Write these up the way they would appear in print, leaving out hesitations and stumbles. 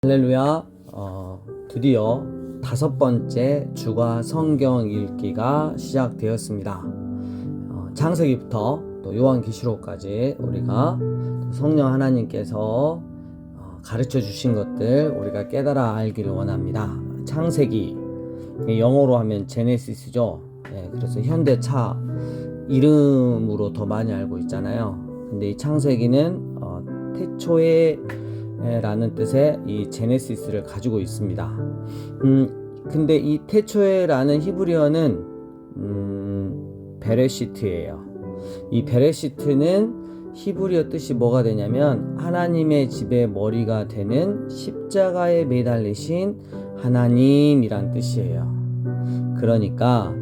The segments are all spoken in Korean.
할렐루야. 드디어 5번째 주가 성경 읽기가 시작되었습니다. 창세기부터 또 요한계시록까지 우리가 성령 하나님께서 가르쳐 주신 것들 우리가 깨달아 알기를 원합니다. 창세기, 영어로 하면 제네시스죠. 그래서 현대차 이름으로 더 많이 알고 있잖아요. 근데 이 창세기는 태초에 라는 뜻의 이 제네시스를 가지고 있습니다. 근데 이 태초에라는 히브리어는 베레시트예요. 이 베레시트는 히브리어 뜻이 뭐가 되냐면 하나님의 집의 머리가 되는 십자가에 매달리신 하나님이란 뜻이에요. 그러니까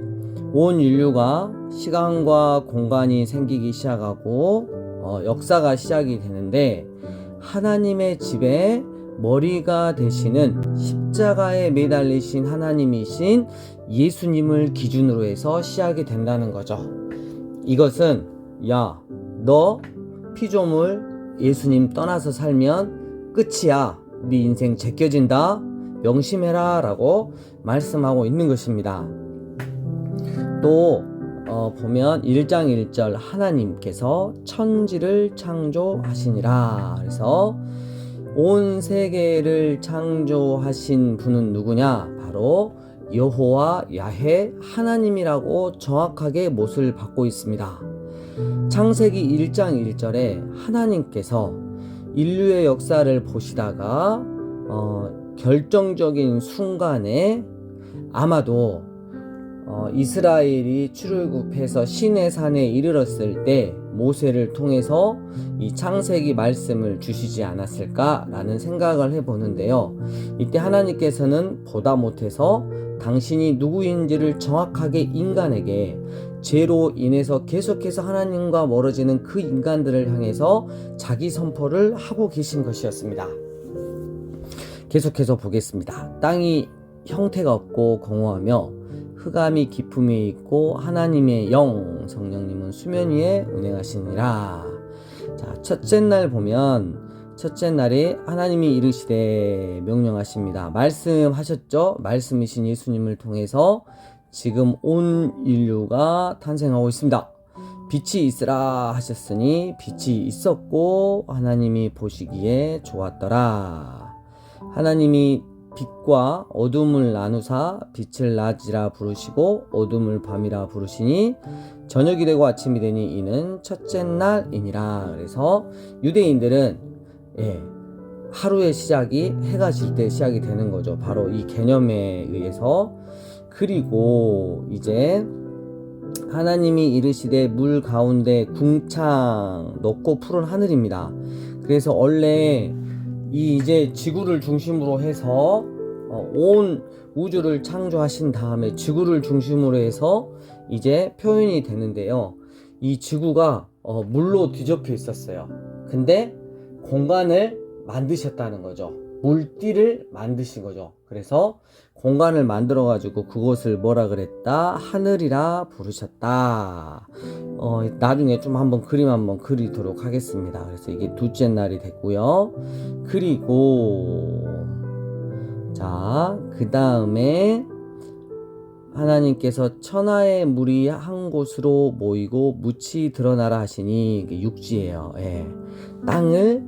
온 인류가 시간과 공간이 생기기 시작하고 역사가 시작이 되는데 하나님의 집에 머리가 되시는 십자가에 매달리신 하나님이신 예수님을 기준으로 해서 시작이 된다는 거죠. 이것은 너 피조물 예수님 떠나서 살면 끝이야. 네 인생 제껴진다. 명심해라 라고 말씀하고 있는 것입니다. 또 보면 1장 1절 하나님께서 천지를 창조하시니라. 그래서 온 세계를 창조하신 분은 누구냐? 바로 여호와 야훼 하나님이라고 정확하게 못을 받고 있습니다. 창세기 1장 1절에 하나님께서 인류의 역사를 보시다가 결정적인 순간에 아마도 이스라엘이 출애굽해서 시내산에 이르렀을 때 모세를 통해서 이 창세기 말씀을 주시지 않았을까라는 생각을 해보는데요. 이때 하나님께서는 보다 못해서 당신이 누구인지를 정확하게 인간에게 죄로 인해서 계속해서 하나님과 멀어지는 그 인간들을 향해서 자기 선포를 하고 계신 것이었습니다. 계속해서 보겠습니다. 땅이 형태가 없고 공허하며 흑암이 깊음이 있고 하나님의 영 성령님은 수면 위에 운행하시니라. 자, 첫째 날 보면 첫째 날에 하나님이 이르시되 명령하십니다. 말씀하셨죠? 말씀이신 예수님을 통해서 지금 온 인류가 탄생하고 있습니다. 빛이 있으라 하셨으니 빛이 있었고 하나님이 보시기에 좋았더라. 하나님이 빛과 어둠을 나누사 빛을 낮이라 부르시고 어둠을 밤이라 부르시니 저녁이 되고 아침이 되니 이는 첫째 날이니라. 그래서 유대인들은 하루의 시작이 해가 질 때 시작이 되는 거죠. 바로 이 개념에 의해서. 그리고 이제 하나님이 이르시되 물 가운데 궁창 높고 푸른 하늘입니다. 그래서 원래 이제 지구를 중심으로 해서 온 우주를 창조하신 다음에 지구를 중심으로 해서 이제 표현이 되는데요. 이 지구가 물로 뒤덮여 있었어요. 근데 공간을 만드셨다는 거죠. 물띠를 만드신 거죠. 그래서 공간을 만들어 가지고 그곳을 뭐라 그랬다? 하늘이라 부르셨다. 나중에 좀 한번 그림 한번 그리도록 하겠습니다. 그래서 이게 둘째 날이 됐고요. 그리고 자, 그 다음에 하나님께서 천하의 물이 한 곳으로 모이고 묻이 드러나라 하시니 이게 육지예요. 땅을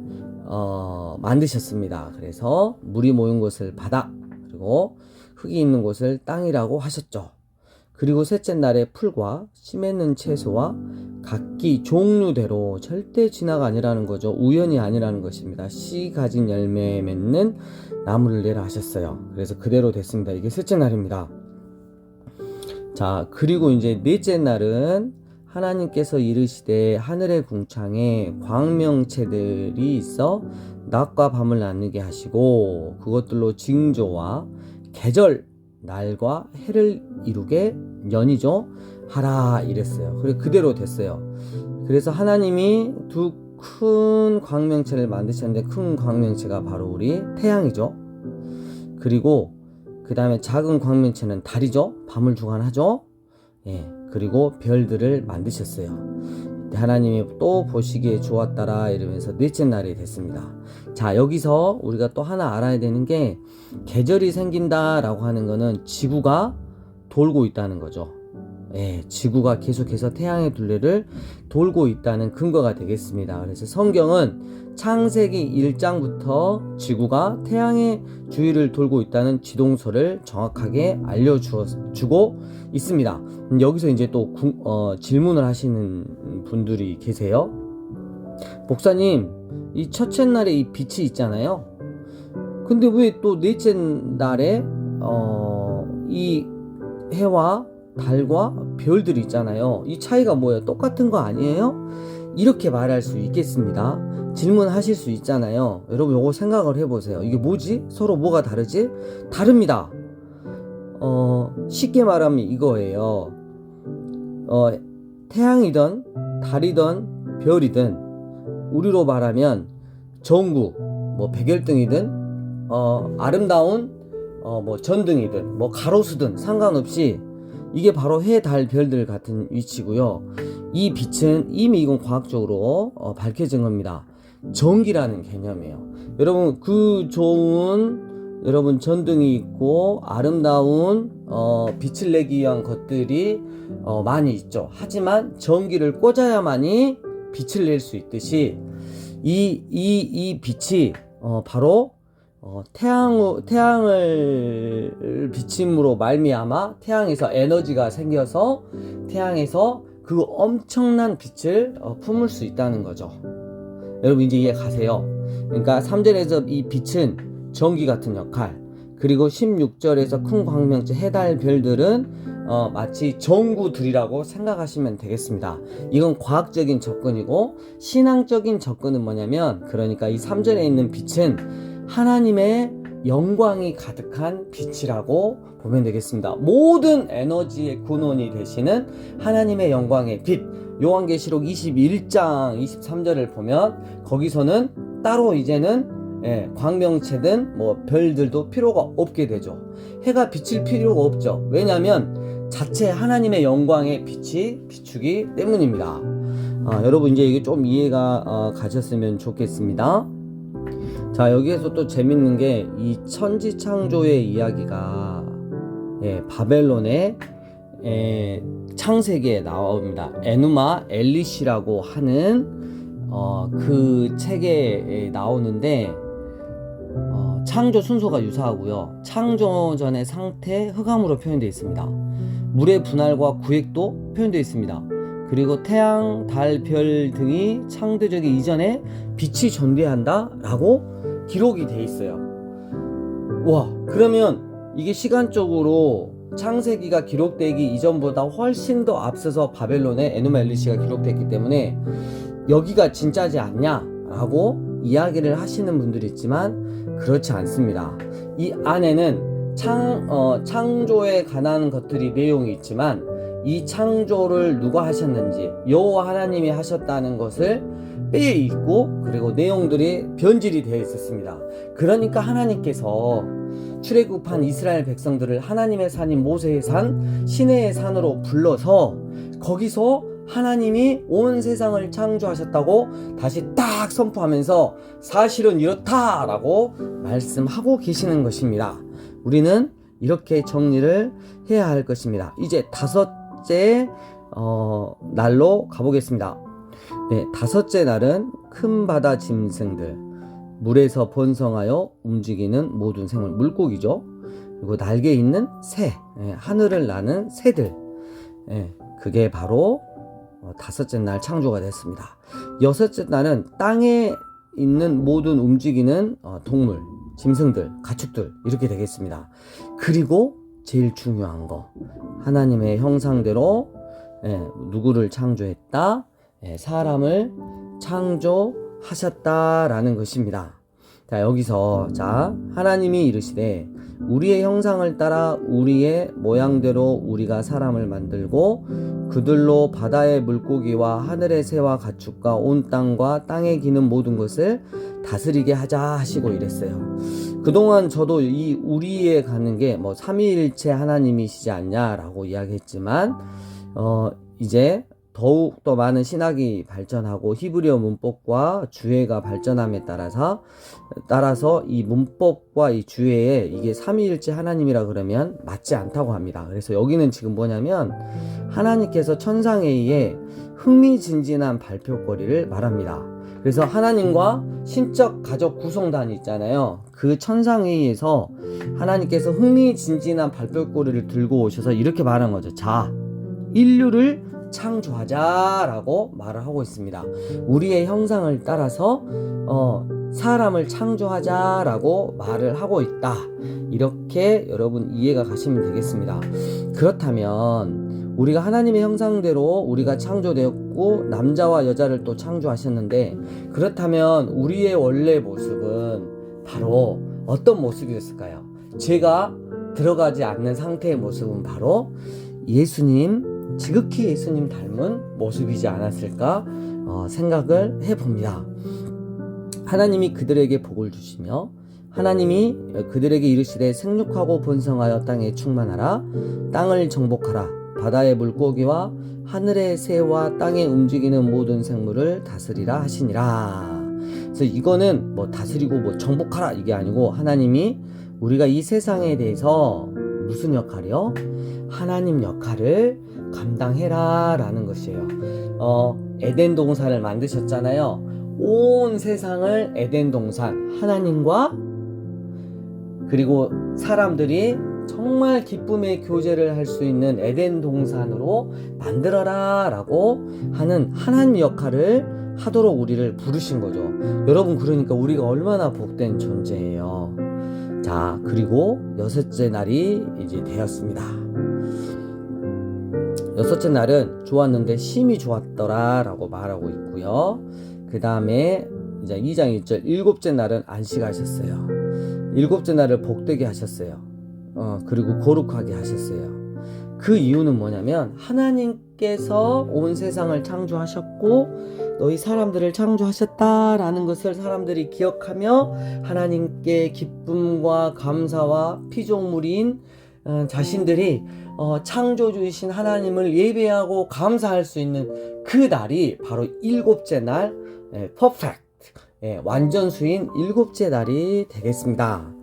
만드셨습니다. 그래서 물이 모인 곳을 바다, 그리고 흙이 있는 곳을 땅이라고 하셨죠. 그리고 셋째 날에 풀과 씨 맺는 채소와 각기 종류대로 절대 진화가 아니라는 거죠. 우연이 아니라는 것입니다. 씨 가진 열매 맺는 나무를 내라 하셨어요. 그래서 그대로 됐습니다. 이게 셋째 날입니다. 자, 그리고 이제 넷째 날은 하나님께서 이르시되 하늘의 궁창에 광명체들이 있어 낮과 밤을 나누게 하시고 그것들로 징조와 계절, 날과 해를 이루게 연이죠 하라 이랬어요. 그래 그대로 됐어요. 그래서 하나님이 두 큰 광명체를 만드셨는데 큰 광명체가 바로 우리 태양이죠. 그리고 그 다음에 작은 광명체는 달이죠. 밤을 주관하죠. 그리고 별들을 만드셨어요. 하나님이 또 보시기에 좋았더라 이러면서 넷째 날이 됐습니다. 자, 여기서 우리가 또 하나 알아야 되는 게 계절이 생긴다라고 하는 거는 지구가 돌고 있다는 거죠. 예, 지구가 계속해서 태양의 둘레를 돌고 있다는 근거가 되겠습니다. 그래서 성경은 창세기 1장부터 지구가 태양의 주위를 돌고 있다는 지동설을 정확하게 알려주고 있습니다. 여기서 이제 또 질문을 하시는 분들이 계세요. 목사님, 이 첫째 날에 이 빛이 있잖아요. 근데 왜 또 넷째 날에 이 해와 달과 별들이 있잖아요. 이 차이가 뭐예요? 똑같은 거 아니에요? 이렇게 말할 수 있겠습니다. 질문하실 수 있잖아요. 여러분 요거 생각을 해보세요. 이게 뭐지? 서로 뭐가 다르지? 다릅니다. 쉽게 말하면 이거예요. 태양이든 달이든 별이든 우리로 말하면 전구, 뭐 백열등이든 아름다운 뭐 전등이든 뭐 가로수든 상관없이 이게 바로 해, 달, 별들 같은 위치고요. 이 빛은 이미 이건 과학적으로 밝혀진 겁니다. 전기라는 개념이에요. 여러분 그 좋은 여러분 전등이 있고 아름다운 빛을 내기 위한 것들이 많이 있죠. 하지만 전기를 꽂아야만이 빛을 낼 수 있듯이 이 빛이 바로 태양을 비침으로 말미암아 태양에서 에너지가 생겨서 태양에서 그 엄청난 빛을 품을 수 있다는 거죠. 여러분 이제 이해 가세요? 그러니까 3절에서 이 빛은 전기 같은 역할, 그리고 16절에서 큰 광명체 해달 별들은 마치 전구들이라고 생각하시면 되겠습니다. 이건 과학적인 접근이고, 신앙적인 접근은 뭐냐면, 그러니까 이 3절에 있는 빛은 하나님의 영광이 가득한 빛이라고 보면 되겠습니다. 모든 에너지의 근원이 되시는 하나님의 영광의 빛. 요한계시록 21장 23절을 보면 거기서는 따로 이제는 광명체든 뭐 별들도 필요가 없게 되죠. 해가 비칠 필요가 없죠. 왜냐하면 자체 하나님의 영광의 빛이 비추기 때문입니다. 여러분 이제 이게 좀 이해가 가셨으면 좋겠습니다. 자, 여기에서 또 재밌는 게 이 천지창조의 이야기가 바벨론의 창세기에 나옵니다. 에누마 엘리시라고 하는 그 책에 나오는데 창조 순서가 유사하고요. 창조 전의 상태 흑암으로 표현되어 있습니다. 물의 분할과 구획도 표현되어 있습니다. 그리고 태양, 달, 별 등이 창조되기 이전에 빛이 존재한다 라고 기록이 돼 있어요. 와, 그러면 이게 시간적으로 창세기가 기록되기 이전보다 훨씬 더 앞서서 바벨론의 에누마 엘리시가 기록됐기 때문에 여기가 진짜지 않냐 라고 이야기를 하시는 분들이 있지만 그렇지 않습니다. 이 안에는 창조에 관한 것들이 내용이 있지만 이 창조를 누가 하셨는지 여호와 하나님이 하셨다는 것을 빼입고 그리고 내용들이 변질이 되어 있었습니다. 그러니까 하나님께서 출애굽한 이스라엘 백성들을 하나님의 산인 모세의 산, 시내의 산으로 불러서 거기서 하나님이 온 세상을 창조하셨다고 다시 딱 선포하면서 사실은 이렇다라고 말씀하고 계시는 것입니다. 우리는 이렇게 정리를 해야 할 것입니다. 이제 다섯째 날로 가보겠습니다. 네, 다섯째 날은 큰 바다 짐승들, 물에서 번성하여 움직이는 모든 생물, 물고기죠. 그리고 날개 있는 새, 하늘을 나는 새들, 그게 바로 다섯째 날 창조가 됐습니다. 여섯째 날은 땅에 있는 모든 움직이는 동물, 짐승들, 가축들 이렇게 되겠습니다. 그리고 제일 중요한 거, 하나님의 형상대로 누구를 창조했다? 사람을 창조하셨다라는 것입니다. 자, 여기서 하나님이 이르시되 우리의 형상을 따라 우리의 모양대로 우리가 사람을 만들고 그들로 바다의 물고기와 하늘의 새와 가축과 온 땅과 땅에 기는 모든 것을 다스리게 하자 하시고 이랬어요. 그동안 저도 이 우리에 가는 게 삼위일체 하나님이시지 않냐라고 이야기했지만 이제 더욱 더 많은 신학이 발전하고 히브리어 문법과 주해가 발전함에 따라서 이 문법과 이 주해에 이게 삼위일체 하나님이라 그러면 맞지 않다고 합니다. 그래서 여기는 지금 뭐냐면 하나님께서 천상에 의해 흥미진진한 발표거리를 말합니다. 그래서 하나님과 신적 가족 구성단이 있잖아요. 그 천상회의에서 하나님께서 흥미진진한 발표거리를 들고 오셔서 이렇게 말한 거죠. 자, 인류를 창조하자라고 말을 하고 있습니다. 우리의 형상을 따라서 사람을 창조하자라고 말을 하고 있다. 이렇게 여러분 이해가 가시면 되겠습니다. 그렇다면 우리가 하나님의 형상대로 우리가 창조되었고 남자와 여자를 또 창조하셨는데, 그렇다면 우리의 원래 모습은 바로 어떤 모습이었을까요? 죄가 들어가지 않는 상태의 모습은 바로 예수님, 지극히 예수님 닮은 모습이지 않았을까 생각을 해봅니다. 하나님이 그들에게 복을 주시며 하나님이 그들에게 이르시되 생육하고 번성하여 땅에 충만하라, 땅을 정복하라, 바다의 물고기와 하늘의 새와 땅에 움직이는 모든 생물을 다스리라 하시니라. 그래서 이거는 뭐 다스리고 뭐 정복하라 이게 아니고, 하나님이 우리가 이 세상에 대해서 무슨 역할이요? 하나님 역할을 감당해라 라는 것이에요. 에덴 동산을 만드셨잖아요. 온 세상을 에덴 동산, 하나님과 그리고 사람들이 정말 기쁨의 교제를 할 수 있는 에덴 동산으로 만들어라 라고 하는 하나님 역할을 하도록 우리를 부르신 거죠. 여러분, 그러니까 우리가 얼마나 복된 존재예요. 자, 그리고 여섯째 날이 이제 되었습니다. 여섯째 날은 좋았는데 심히 좋았더라 라고 말하고 있고요. 그 다음에 이제 2장 1절, 일곱째 날은 안식하셨어요. 일곱째 날을 복되게 하셨어요. 그리고 거룩하게 하셨어요. 그 이유는 뭐냐면 하나님께서 온 세상을 창조하셨고 너희 사람들을 창조하셨다라는 것을 사람들이 기억하며 하나님께 기쁨과 감사와 피조물인 자신들이 창조주이신 하나님을 예배하고 감사할 수 있는 그 날이 바로 일곱째 날, 퍼펙트, 완전수인 일곱째 날이 되겠습니다.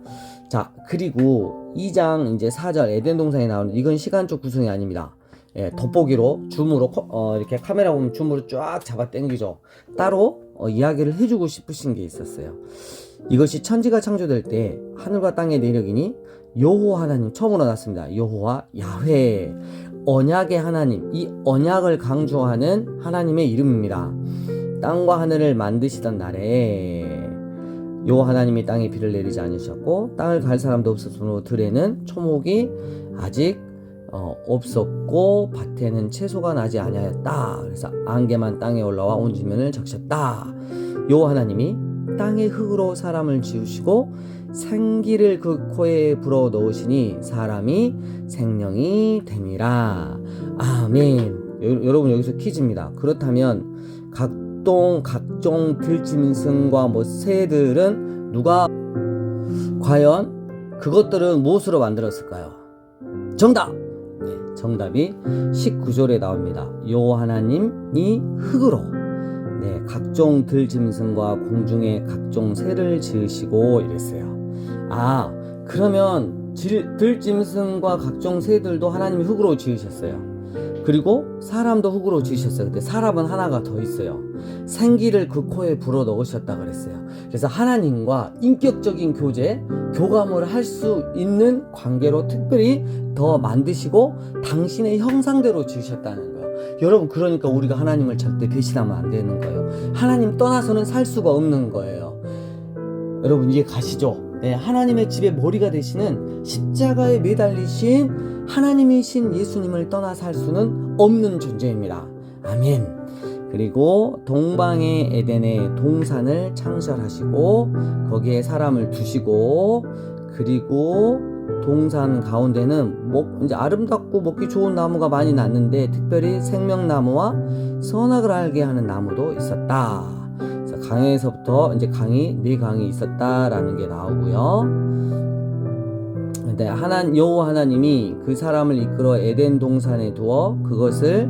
자, 그리고 2장 이제 4절 에덴 동산에 나오는, 이건 시간적 구성이 아닙니다. 돋보기로 줌으로 이렇게 카메라 보면 줌으로 쫙 잡아 당기죠. 따로 이야기를 해주고 싶으신 게 있었어요. 이것이 천지가 창조될 때 하늘과 땅의 내력이니 여호와 하나님, 처음으로 났습니다. 여호와 야훼, 언약의 하나님, 이 언약을 강조하는 하나님의 이름입니다. 땅과 하늘을 만드시던 날에 여호와 하나님이 땅에 비를 내리지 않으셨고 땅을 갈 사람도 없었으므로 들에는 초목이 아직 없었고 밭에는 채소가 나지 아니하였다. 그래서 안개만 땅에 올라와 온 지면을 적셨다. 여호와 하나님이 땅의 흙으로 사람을 지으시고 생기를 그 코에 불어 넣으시니 사람이 생명이 되니라. 아멘. 여러분, 여기서 퀴즈입니다. 그렇다면 각종 들짐승과 새들은 누가, 과연 그것들은 무엇으로 만들었을까요? 정답! 정답이 19절에 나옵니다. 여호와 하나님이 흙으로 각종 들짐승과 공중의 각종 새를 지으시고 이랬어요. 그러면 들짐승과 각종 새들도 하나님이 흙으로 지으셨어요. 그리고 사람도 흙으로 지으셨어요. 근데 사람은 하나가 더 있어요. 생기를 그 코에 불어 넣으셨다 그랬어요. 그래서 하나님과 인격적인 교감을 할 수 있는 관계로 특별히 더 만드시고 당신의 형상대로 지으셨다는 거예요. 여러분, 그러니까 우리가 하나님을 절대 배신하면 안 되는 거예요. 하나님 떠나서는 살 수가 없는 거예요. 여러분, 이해 가시죠? 하나님의 집의 머리가 되시는 십자가에 매달리신 하나님이신 예수님을 떠나 살 수는 없는 존재입니다. 아멘. 그리고 동방의 에덴의 동산을 창설하시고 거기에 사람을 두시고, 그리고 동산 가운데는 이제 아름답고 먹기 좋은 나무가 많이 났는데 특별히 생명나무와 선악을 알게 하는 나무도 있었다. 그래서 강에서부터 이제 네 강이 있었다라는 게 나오고요. 근데 여호와 하나님이 그 사람을 이끌어 에덴 동산에 두어 그것을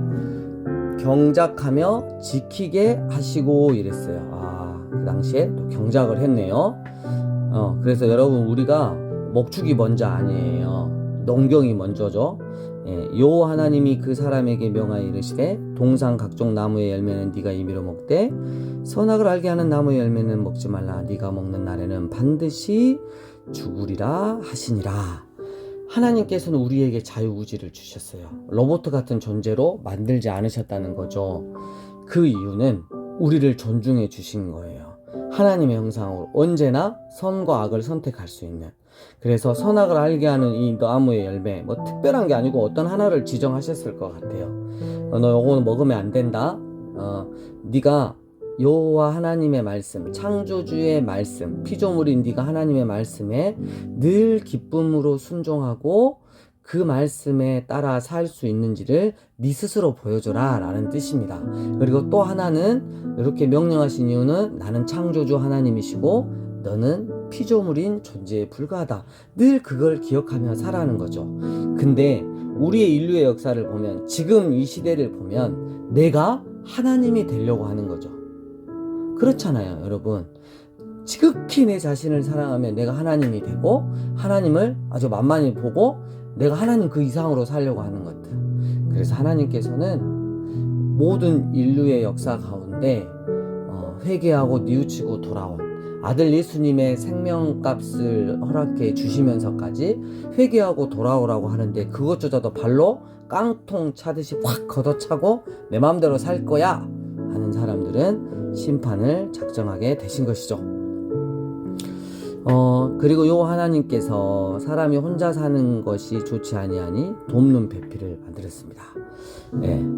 경작하며 지키게 하시고 이랬어요. 그 당시에 또 경작을 했네요. 그래서 여러분, 우리가 목축이 먼저 아니에요. 농경이 먼저죠. 여호와 하나님이 그 사람에게 명하여 이르시되 동산 각종 나무의 열매는 네가 임의로 먹되 선악을 알게 하는 나무의 열매는 먹지 말라. 네가 먹는 날에는 반드시 죽으리라 하시니라. 하나님께서는 우리에게 자유의지를 주셨어요. 로봇 같은 존재로 만들지 않으셨다는 거죠. 그 이유는 우리를 존중해 주신 거예요. 하나님의 형상으로 언제나 선과 악을 선택할 수 있는. 그래서 선악을 알게 하는 이 나무의 열매, 뭐 특별한 게 아니고 어떤 하나를 지정하셨을 것 같아요. 너 요거는 먹으면 안 된다. 네가 여호와 하나님의 말씀, 창조주의 말씀, 피조물인 네가 하나님의 말씀에 늘 기쁨으로 순종하고 그 말씀에 따라 살 수 있는지를 네 스스로 보여줘라 라는 뜻입니다. 그리고 또 하나는 이렇게 명령하신 이유는 나는 창조주 하나님이시고 너는 피조물인 존재에 불과하다. 늘 그걸 기억하며 살아가는 거죠. 근데 우리의 인류의 역사를 보면, 지금 이 시대를 보면 내가 하나님이 되려고 하는 거죠. 그렇잖아요, 여러분. 지극히 내 자신을 사랑하면 내가 하나님이 되고 하나님을 아주 만만히 보고 내가 하나님 그 이상으로 살려고 하는 것들. 그래서 하나님께서는 모든 인류의 역사 가운데 회개하고 뉘우치고 돌아온 아들 예수님의 생명값을 허락해 주시면서까지 회개하고 돌아오라고 하는데, 그것조차도 발로 깡통 차듯이 확 걷어차고 내 마음대로 살 거야 하는 사람들은 심판을 작정하게 되신 것이죠. 그리고 요 하나님께서 사람이 혼자 사는 것이 좋지 아니하니 돕는 배필을 만들었습니다.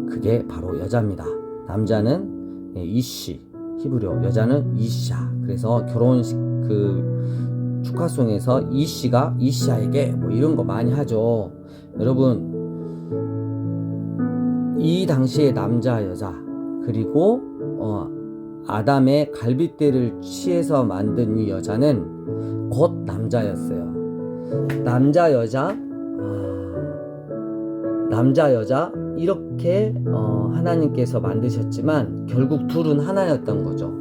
그게 바로 여자입니다. 남자는 이시, 히브리어, 여자는 이샤. 그래서 결혼식 그 축하송에서 이시가 이샤에게 뭐 이런 거 많이 하죠. 여러분, 이 당시에 남자, 여자, 그리고 아담의 갈빗대를 취해서 만든 이 여자는 곧 남자였어요. 남자, 여자 이렇게 하나님께서 만드셨지만 결국 둘은 하나였던 거죠.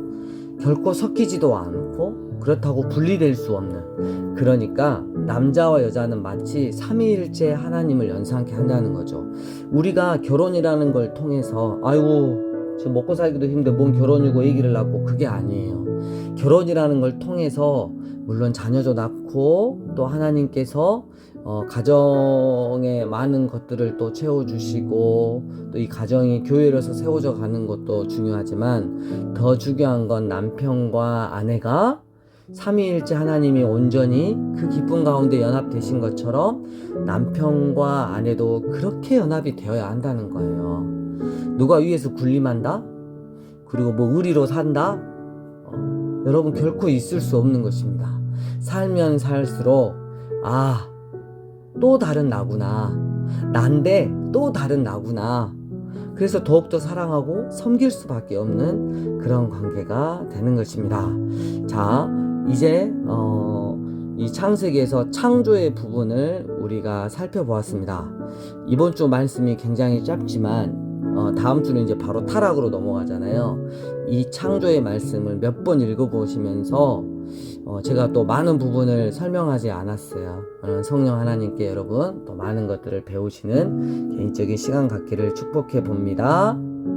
결코 섞이지도 않고 그렇다고 분리될 수 없는. 그러니까 남자와 여자는 마치 삼위일체 하나님을 연상케 한다는 거죠. 우리가 결혼이라는 걸 통해서 아이고 지금 먹고 살기도 힘든데 뭔 결혼이고 아기를 낳고, 그게 아니에요. 결혼이라는 걸 통해서 물론 자녀도 낳고 또 하나님께서 가정에 많은 것들을 또 채워주시고 또 이 가정이 교회로서 세워져 가는 것도 중요하지만 더 중요한 건 남편과 아내가 삼위일체 하나님이 온전히 그 기쁨 가운데 연합되신 것처럼 남편과 아내도 그렇게 연합이 되어야 한다는 거예요. 누가 위에서 군림한다? 그리고 뭐 의리로 산다? 여러분, 결코 있을 수 없는 것입니다. 살면 살수록 또 다른 나구나, 난데 또 다른 나구나. 그래서 더욱더 사랑하고 섬길 수밖에 없는 그런 관계가 되는 것입니다. 자, 이제 이 창세기에서 창조의 부분을 우리가 살펴보았습니다. 이번 주 말씀이 굉장히 짧지만 다음 주는 이제 바로 타락으로 넘어가잖아요. 이 창조의 말씀을 몇 번 읽어보시면서 제가 또 많은 부분을 설명하지 않았어요. 성령 하나님께 여러분 또 많은 것들을 배우시는 개인적인 시간 갖기를 축복해 봅니다.